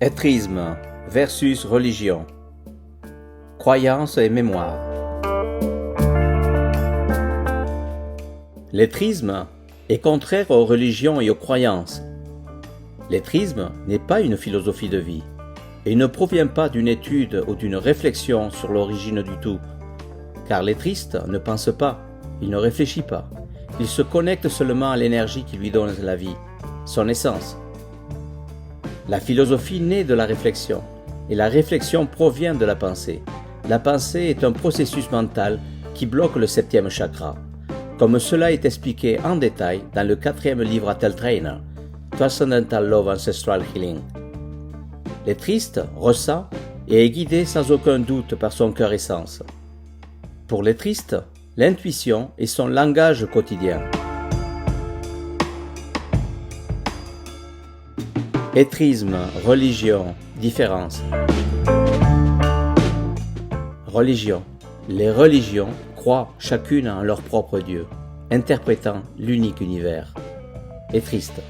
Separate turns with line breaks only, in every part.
Êtrisme versus religion. Croyance et mémoire. L'êtrisme est contraire aux religions et aux croyances. L'êtrisme n'est pas une philosophie de vie et ne provient pas d'une étude ou d'une réflexion sur l'origine du tout, car l'êtriste ne pense pas, il ne réfléchit pas, il se connecte seulement à l'énergie qui lui donne la vie, son essence. La philosophie naît de la réflexion, et la réflexion provient de la pensée. La pensée est un processus mental qui bloque le 7e chakra, comme cela est expliqué en détail dans le 4e livre Attel Trainer, Transcendental Love Ancestral Healing. L'êtriste ressent et est guidé sans aucun doute par son cœur essence. Pour l'êtriste, l'intuition est son langage quotidien. Êtrisme, religion, différence. Religion. Les religions croient chacune en leur propre Dieu, interprétant l'unique univers. Êtriste.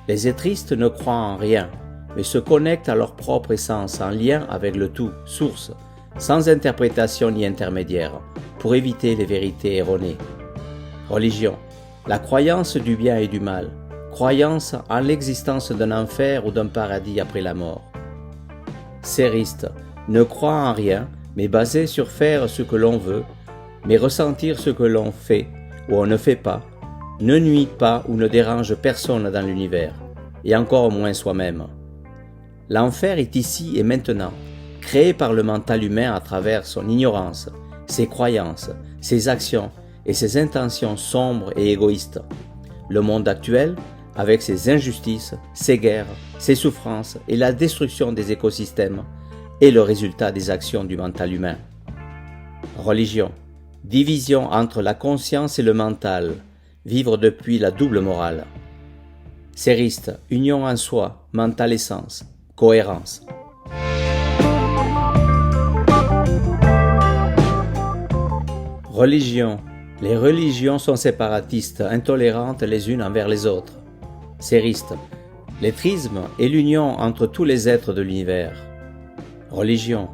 Les êtristes ne croient en rien, mais se connectent à leur propre essence en lien avec le tout, source, sans interprétation ni intermédiaire, pour éviter les vérités erronées. Religion. La croyance du bien et du mal. Croyance en l'existence d'un enfer ou d'un paradis après la mort. Sériste, ne croit en rien, mais basé sur faire ce que l'on veut, mais ressentir ce que l'on fait ou on ne fait pas, ne nuit pas ou ne dérange personne dans l'univers, et encore moins soi-même. L'enfer est ici et maintenant, créé par le mental humain à travers son ignorance, ses croyances, ses actions et ses intentions sombres et égoïstes. Le monde actuel, avec ses injustices, ses guerres, ses souffrances et la destruction des écosystèmes, est le résultat des actions du mental humain. Religion. Division entre la conscience et le mental. Vivre depuis la double morale. Sériste. Union en soi, mental essence. Cohérence. Religion. Les religions sont séparatistes, intolérantes les unes envers les autres. Sériste. L'êtrisme est l'union entre tous les êtres de l'univers. Religion.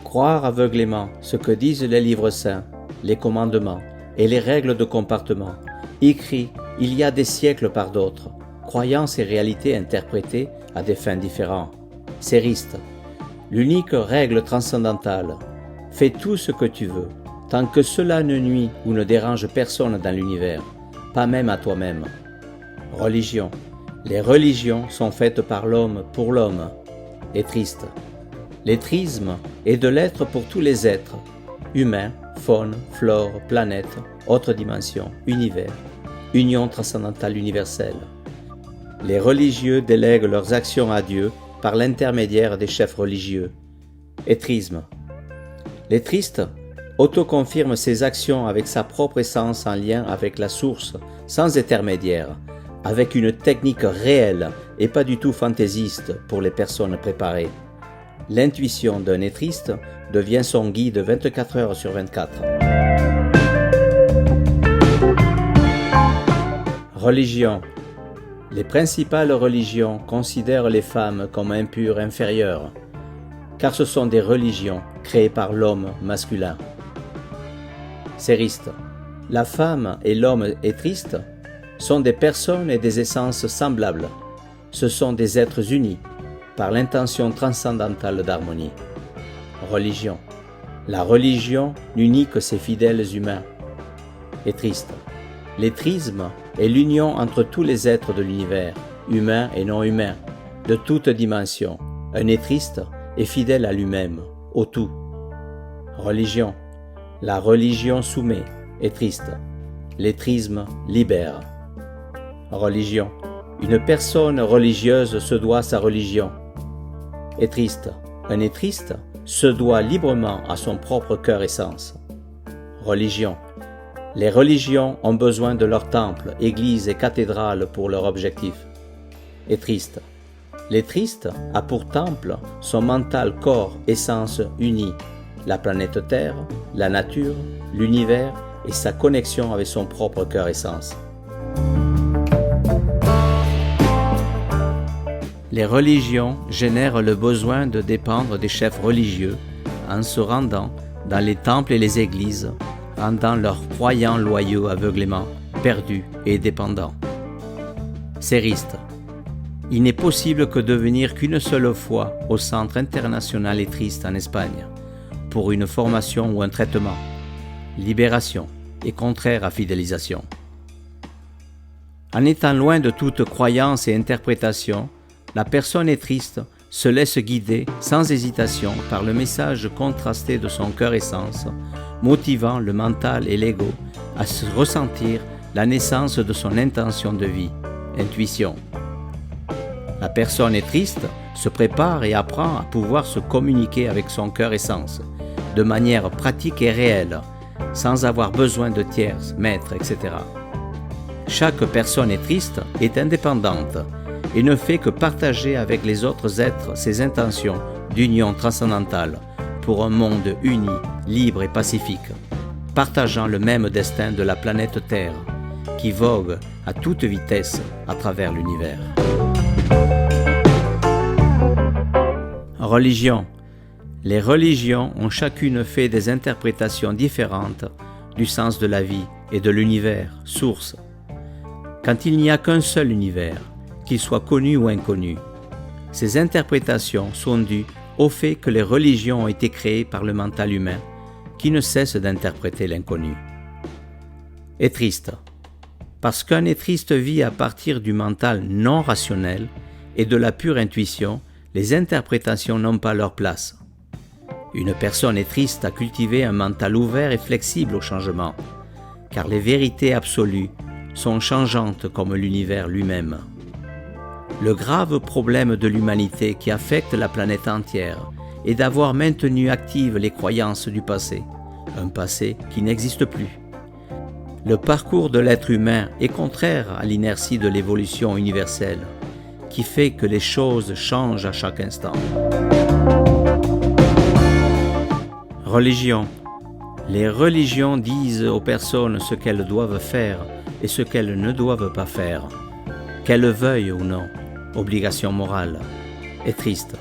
Croire aveuglément ce que disent les livres saints, les commandements et les règles de comportement, écrits il y a des siècles par d'autres, croyances et réalités interprétées à des fins différentes. Sériste. L'unique règle transcendantale. Fais tout ce que tu veux, tant que cela ne nuit ou ne dérange personne dans l'univers, pas même à toi-même. Religion. Les religions sont faites par l'homme pour l'homme. Êtriste. L'êtrisme est de l'être pour tous les êtres, humains, faune, flore, planète, autres dimensions, univers, union transcendantale universelle. Les religieux délèguent leurs actions à Dieu par l'intermédiaire des chefs religieux. Êtrisme. L'êtriste autoconfirme ses actions avec sa propre essence en lien avec la source, sans intermédiaire, avec une technique réelle et pas du tout fantaisiste pour les personnes préparées. L'intuition d'un êtriste devient son guide 24 heures sur 24. Religion. Les principales religions considèrent les femmes comme impures inférieures, car ce sont des religions créées par l'homme masculin. Sériste. La femme et l'homme êtriste sont des personnes et des essences semblables. Ce sont des êtres unis par l'intention transcendantale d'harmonie. Religion. La religion n'unit que ses fidèles humains. Êtriste. L'êtrisme est l'union entre tous les êtres de l'univers, humains et non humains, de toutes dimensions. Un êtriste est fidèle à lui-même, au tout. Religion. La religion soumet, êtriste. L'êtrisme libère. Religion. Une personne religieuse se doit sa religion. Êtriste. Un êtriste se doit librement à son propre cœur essence. Religion. Les religions ont besoin de leurs temples, églises et cathédrales pour leur objectif. Êtriste. L'êtriste a pour temple son mental corps essence unie, la planète Terre, la nature, l'univers et sa connexion avec son propre cœur essence. Les religions génèrent le besoin de dépendre des chefs religieux en se rendant dans les temples et les églises, rendant leurs croyants loyaux aveuglément, perdus et dépendants. Cériste. Il n'est possible que de venir qu'une seule fois au Centre international lettriste en Espagne, pour une formation ou un traitement. Libération est contraire à fidélisation. En étant loin de toute croyance et interprétation, la personne lettriste se laisse guider sans hésitation par le message contrasté de son cœur essence, motivant le mental et l'ego à se ressentir la naissance de son intention de vie, intuition. La personne lettriste se prépare et apprend à pouvoir se communiquer avec son cœur essence, de manière pratique et réelle, sans avoir besoin de tiers, maîtres, etc. Chaque personne lettriste est indépendante et ne fait que partager avec les autres êtres ses intentions d'union transcendantale pour un monde uni, libre et pacifique, partageant le même destin de la planète Terre, qui vogue à toute vitesse à travers l'univers. Religion. Les religions ont chacune fait des interprétations différentes du sens de la vie et de l'univers, source. Quand il n'y a qu'un seul univers, qu'il soit connu ou inconnu, ces interprétations sont dues au fait que les religions ont été créées par le mental humain, qui ne cesse d'interpréter l'inconnu. Étriste. Parce qu'un étriste vit à partir du mental non rationnel et de la pure intuition, les interprétations n'ont pas leur place. Une personne étriste a cultivé un mental ouvert et flexible au changement, car les vérités absolues sont changeantes comme l'univers lui-même. Le grave problème de l'humanité qui affecte la planète entière est d'avoir maintenu actives les croyances du passé, un passé qui n'existe plus. Le parcours de l'être humain est contraire à l'inertie de l'évolution universelle, qui fait que les choses changent à chaque instant. Religion. Les religions disent aux personnes ce qu'elles doivent faire et ce qu'elles ne doivent pas faire, qu'elles veuillent ou non, obligation morale, est triste.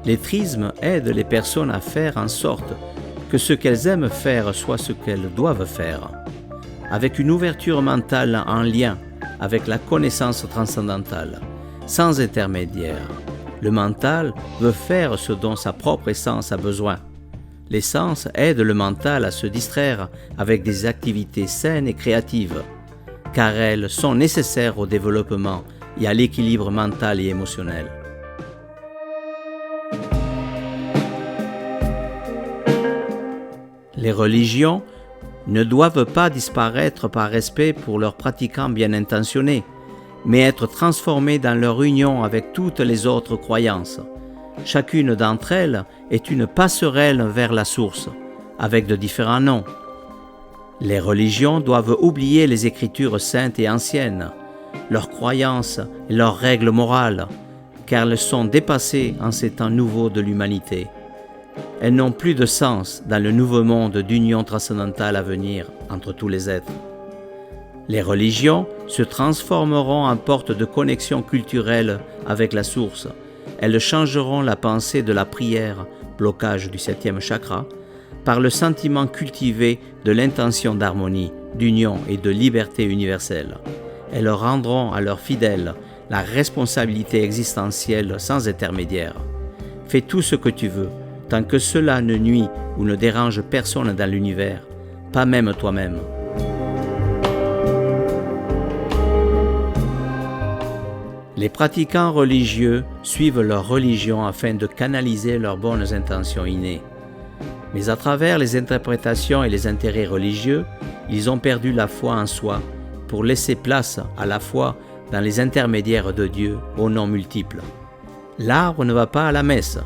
L'étrisme aide les personnes à faire en sorte que ce qu'elles aiment faire soit ce qu'elles doivent faire, avec une ouverture mentale en lien avec la connaissance transcendantale, sans intermédiaire. Le mental veut faire ce dont sa propre essence a besoin. L'essence aide le mental à se distraire avec des activités saines et créatives, car elles sont nécessaires au développement et à l'équilibre mental et émotionnel. Les religions ne doivent pas disparaître par respect pour leurs pratiquants bien intentionnés, mais être transformées dans leur union avec toutes les autres croyances. Chacune d'entre elles est une passerelle vers la source, avec de différents noms. Les religions doivent oublier les écritures saintes et anciennes, leurs croyances et leurs règles morales, car elles sont dépassées en ces temps nouveaux de l'humanité. Elles n'ont plus de sens dans le nouveau monde d'union transcendantale à venir entre tous les êtres. Les religions se transformeront en porte de connexion culturelle avec la source. Elles changeront la pensée de la prière, blocage du 7e chakra, par le sentiment cultivé de l'intention d'harmonie, d'union et de liberté universelle. Elles rendront à leurs fidèles la responsabilité existentielle sans intermédiaire. Fais tout ce que tu veux, tant que cela ne nuit ou ne dérange personne dans l'univers, pas même toi-même. Les pratiquants religieux suivent leur religion afin de canaliser leurs bonnes intentions innées. Mais à travers les interprétations et les intérêts religieux, ils ont perdu la foi en soi pour laisser place à la foi dans les intermédiaires de Dieu aux noms multiples. L'arbre ne va pas à la messe,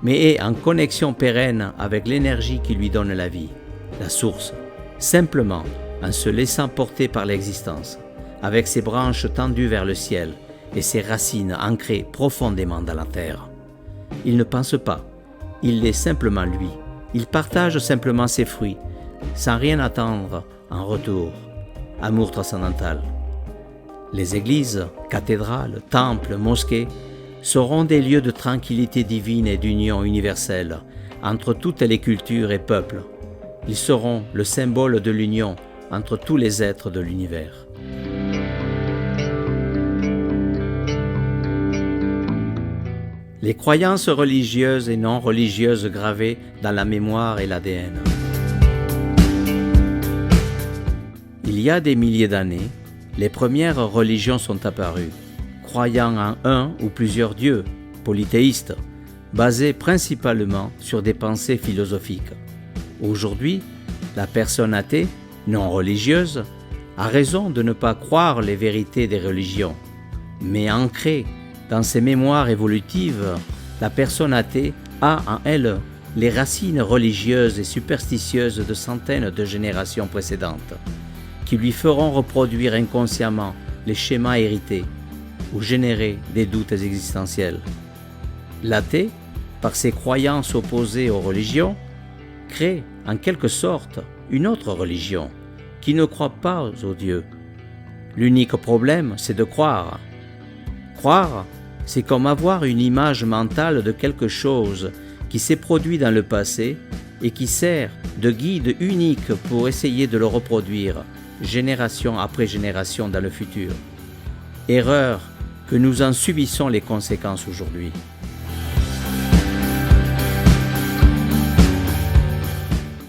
mais est en connexion pérenne avec l'énergie qui lui donne la vie, la source, simplement en se laissant porter par l'existence, avec ses branches tendues vers le ciel et ses racines ancrées profondément dans la terre. Il ne pense pas, il est simplement lui. Il partage simplement ses fruits, sans rien attendre en retour. Amour transcendantal. Les églises, cathédrales, temples, mosquées seront des lieux de tranquillité divine et d'union universelle entre toutes les cultures et peuples. Ils seront le symbole de l'union entre tous les êtres de l'univers. Les croyances religieuses et non religieuses gravées dans la mémoire et l'ADN. Il y a des milliers d'années, les premières religions sont apparues, croyant en un ou plusieurs dieux, polythéistes, basées principalement sur des pensées philosophiques. Aujourd'hui, la personne athée, non religieuse, a raison de ne pas croire les vérités des religions, mais ancrée dans ses mémoires évolutives, la personne athée a en elle les racines religieuses et superstitieuses de centaines de générations précédentes, qui lui feront reproduire inconsciemment les schémas hérités ou générer des doutes existentiels. L'athée, par ses croyances opposées aux religions, crée en quelque sorte une autre religion qui ne croit pas aux dieux. L'unique problème, c'est de croire. Croire, c'est comme avoir une image mentale de quelque chose qui s'est produit dans le passé et qui sert de guide unique pour essayer de le reproduire génération après génération dans le futur. Erreur que nous en subissons les conséquences aujourd'hui.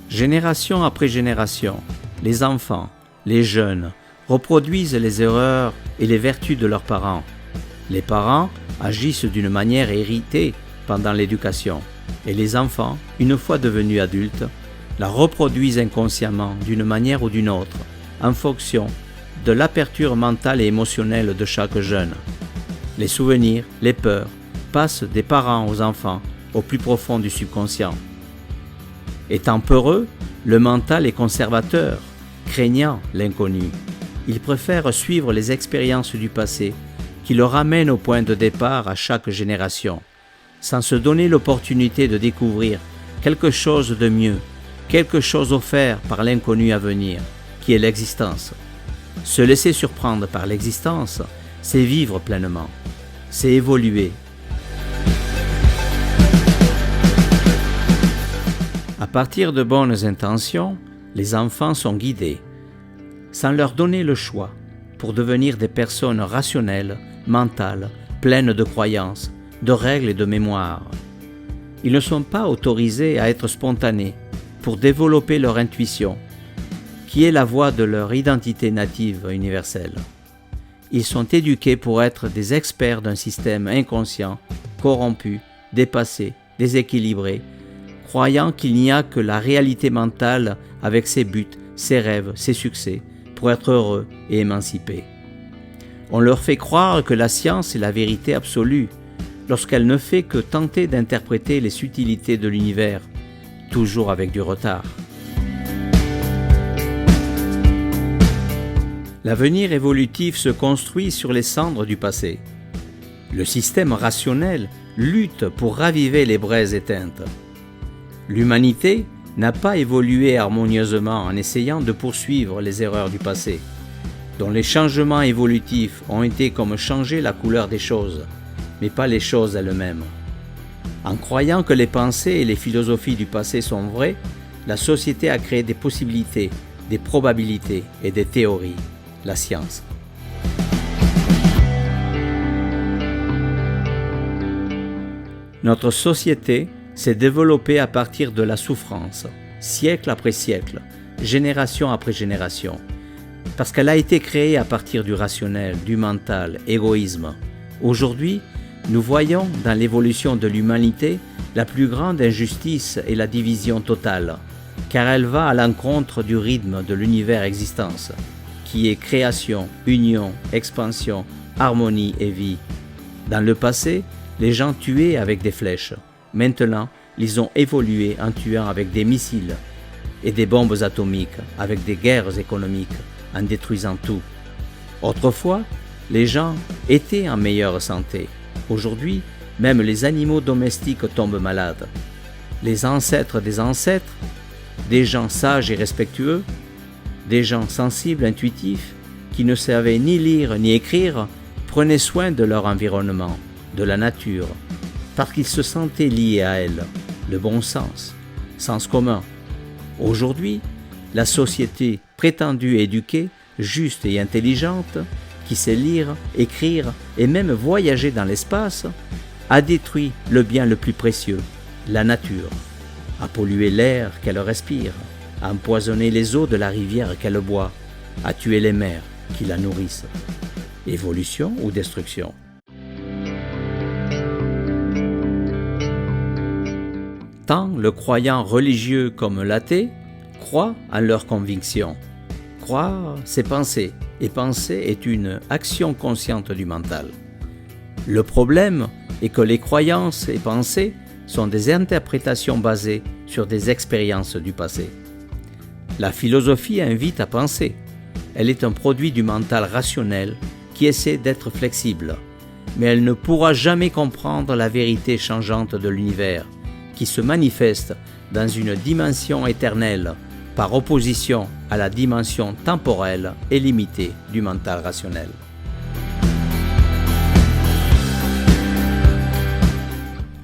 Génération après génération, les enfants, les jeunes reproduisent les erreurs et les vertus de leurs parents. Les parents agissent d'une manière héritée pendant l'éducation et les enfants, une fois devenus adultes, la reproduisent inconsciemment d'une manière ou d'une autre en fonction de l'aperture mentale et émotionnelle de chaque jeune. Les souvenirs, les peurs passent des parents aux enfants au plus profond du subconscient. Étant peureux, le mental est conservateur, craignant l'inconnu. Il préfère suivre les expériences du passé qui le ramènent au point de départ à chaque génération, sans se donner l'opportunité de découvrir quelque chose de mieux, quelque chose offert par l'inconnu à venir, qui est l'existence. Se laisser surprendre par l'existence, c'est vivre pleinement, c'est évoluer. À partir de bonnes intentions, les enfants sont guidés, sans leur donner le choix, pour devenir des personnes rationnelles, mentales, pleines de croyances, de règles et de mémoire. Ils ne sont pas autorisés à être spontanés pour développer leur intuition, qui est la voie de leur identité native universelle. Ils sont éduqués pour être des experts d'un système inconscient, corrompu, dépassé, déséquilibré, croyant qu'il n'y a que la réalité mentale avec ses buts, ses rêves, ses succès, pour être heureux et émancipés. On leur fait croire que la science est la vérité absolue, lorsqu'elle ne fait que tenter d'interpréter les subtilités de l'univers, toujours avec du retard. L'avenir évolutif se construit sur les cendres du passé. Le système rationnel lutte pour raviver les braises éteintes. L'humanité n'a pas évolué harmonieusement en essayant de poursuivre les erreurs du passé, dont les changements évolutifs ont été comme changer la couleur des choses, mais pas les choses elles-mêmes. En croyant que les pensées et les philosophies du passé sont vraies, la société a créé des possibilités, des probabilités et des théories, la science. Notre société s'est développée à partir de la souffrance, siècle après siècle, génération après génération, parce qu'elle a été créée à partir du rationnel, du mental, égoïsme. Aujourd'hui, nous voyons dans l'évolution de l'humanité la plus grande injustice et la division totale, car elle va à l'encontre du rythme de l'univers existence, qui est création, union, expansion, harmonie et vie. Dans le passé, les gens tuaient avec des flèches. Maintenant, ils ont évolué en tuant avec des missiles et des bombes atomiques, avec des guerres économiques, en détruisant tout. Autrefois, les gens étaient en meilleure santé. Aujourd'hui, même les animaux domestiques tombent malades. Les ancêtres des ancêtres, des gens sages et respectueux, des gens sensibles, intuitifs, qui ne savaient ni lire ni écrire, prenaient soin de leur environnement, de la nature, parce qu'ils se sentaient liés à elle, le bon sens commun. Aujourd'hui, la société prétendue éduquée, juste et intelligente, qui sait lire, écrire et même voyager dans l'espace, a détruit le bien le plus précieux, la nature, a pollué l'air qu'elle respire, a empoisonné les eaux de la rivière qu'elle boit, a tué les mers qui la nourrissent. Évolution ou destruction? Tant le croyant religieux comme l'athée croient en leurs convictions. Croire, c'est penser, et penser est une action consciente du mental. Le problème est que les croyances et pensées sont des interprétations basées sur des expériences du passé. La philosophie invite à penser. Elle est un produit du mental rationnel qui essaie d'être flexible, mais elle ne pourra jamais comprendre la vérité changeante de l'univers, qui se manifeste dans une dimension éternelle, par opposition à la dimension temporelle et limitée du mental rationnel.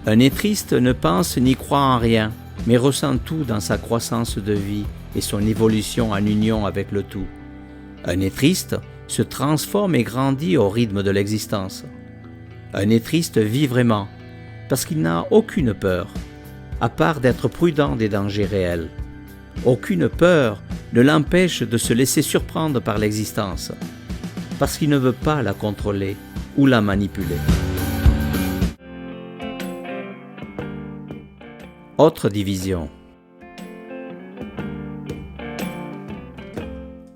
Un étriste ne pense ni croit en rien, mais ressent tout dans sa croissance de vie et son évolution en union avec le tout. Un étriste se transforme et grandit au rythme de l'existence. Un étriste vit vraiment, parce qu'il n'a aucune peur, à part d'être prudent des dangers réels. Aucune peur ne l'empêche de se laisser surprendre par l'existence, parce qu'il ne veut pas la contrôler ou la manipuler. Autre division.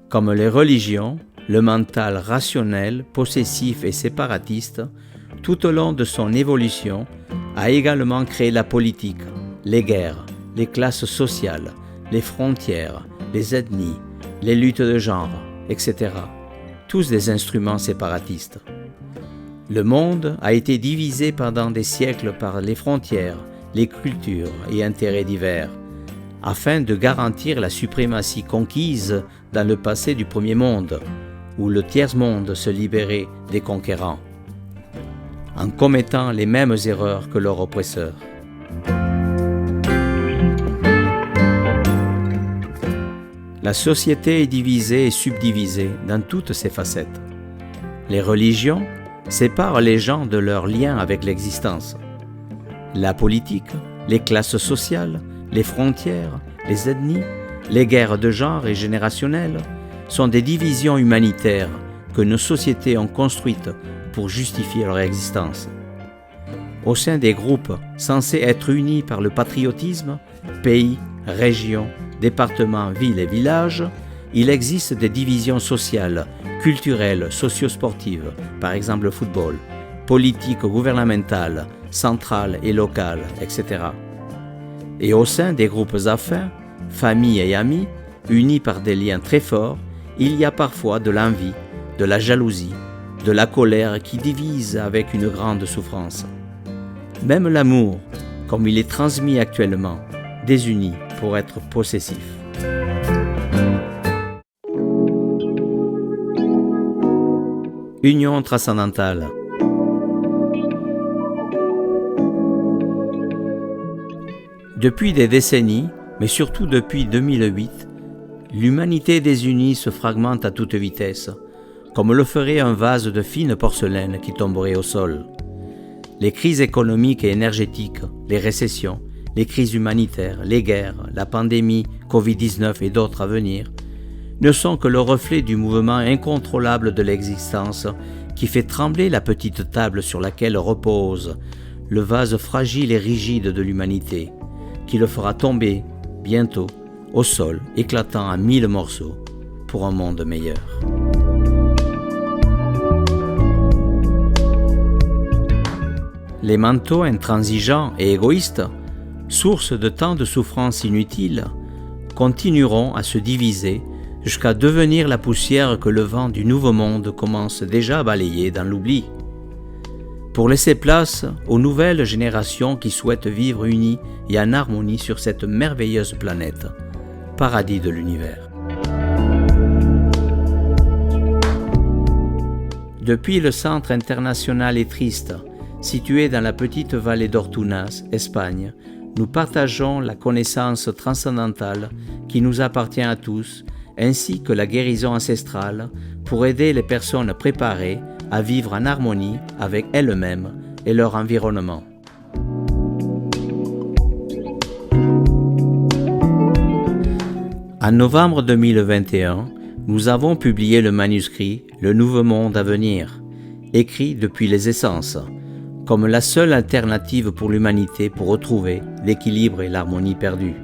Comme les religions, le mental rationnel, possessif et séparatiste, tout au long de son évolution, a également créé la politique, les guerres, les classes sociales, les frontières, les ethnies, les luttes de genre, etc. Tous des instruments séparatistes. Le monde a été divisé pendant des siècles par les frontières, les cultures et intérêts divers, afin de garantir la suprématie conquise dans le passé du premier monde, où le tiers-monde se libérait des conquérants, en commettant les mêmes erreurs que leurs oppresseurs. La société est divisée et subdivisée dans toutes ses facettes. Les religions séparent les gens de leur lien avec l'existence. La politique, les classes sociales, les frontières, les ethnies, les guerres de genre et générationnelles sont des divisions humanitaires que nos sociétés ont construites pour justifier leur existence. Au sein des groupes censés être unis par le patriotisme, pays, régions, départements, villes et villages, il existe des divisions sociales, culturelles, socio-sportives, par exemple le football, politiques, gouvernementales, centrales et locales, etc. Et au sein des groupes affins, familles et amis, unis par des liens très forts, il y a parfois de l'envie, de la jalousie, de la colère qui divisent avec une grande souffrance. Même l'amour, comme il est transmis actuellement, désunit pour être possessif. Union transcendantale. Depuis des décennies, mais surtout depuis 2008, l'humanité désunie se fragmente à toute vitesse, comme le ferait un vase de fine porcelaine qui tomberait au sol. Les crises économiques et énergétiques, les récessions, les crises humanitaires, les guerres, la pandémie, Covid-19 et d'autres à venir, ne sont que le reflet du mouvement incontrôlable de l'existence qui fait trembler la petite table sur laquelle repose le vase fragile et rigide de l'humanité, qui le fera tomber, bientôt, au sol, éclatant en 1000 morceaux, pour un monde meilleur. Les manteaux intransigeants et égoïstes, source de tant de souffrances inutiles, continueront à se diviser jusqu'à devenir la poussière que le vent du nouveau monde commence déjà à balayer dans l'oubli. Pour laisser place aux nouvelles générations qui souhaitent vivre unies et en harmonie sur cette merveilleuse planète, paradis de l'univers. Depuis le Centre international étriste, Situé dans la petite vallée d'Ortunas, Espagne, nous partageons la connaissance transcendantale qui nous appartient à tous, ainsi que la guérison ancestrale pour aider les personnes préparées à vivre en harmonie avec elles-mêmes et leur environnement. En novembre 2021, nous avons publié le manuscrit « Le Nouveau Monde à venir », écrit depuis les essences, comme la seule alternative pour l'humanité pour retrouver l'équilibre et l'harmonie perdus.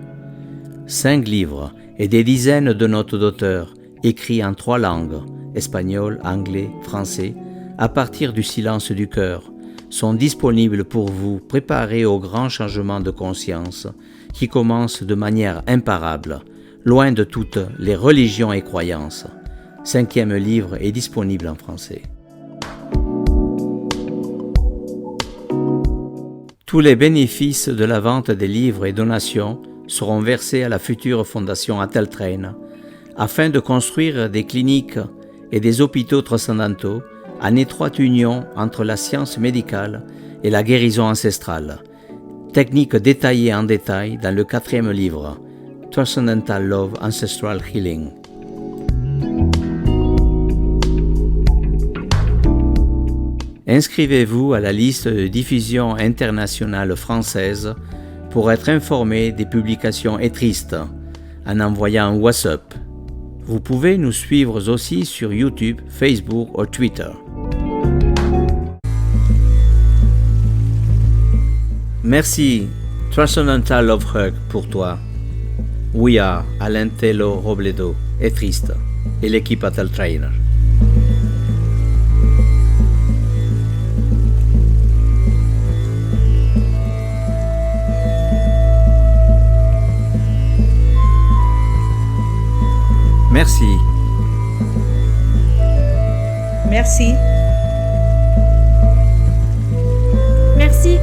5 livres et des dizaines de notes d'auteurs, écrits en 3 langues, espagnol, anglais, français, à partir du silence du cœur, sont disponibles pour vous préparer au grand changement de conscience qui commence de manière imparable, loin de toutes les religions et croyances. 5e livre est disponible en français. Tous les bénéfices de la vente des livres et donations seront versés à la future fondation Ateltrain, afin de construire des cliniques et des hôpitaux transcendantaux en étroite union entre la science médicale et la guérison ancestrale. Techniques détaillées en détail dans le 4e livre, Transcendental Love Ancestral Healing. Inscrivez-vous à la liste de diffusion internationale française pour être informé des publications Étristes en envoyant un WhatsApp. Vous pouvez nous suivre aussi sur YouTube, Facebook ou Twitter. Merci, Transcendental Love Hug pour toi. We are Alain Tello Robledo, Étriste, et l'équipe Ateltrainer. Merci.
Merci.
Merci.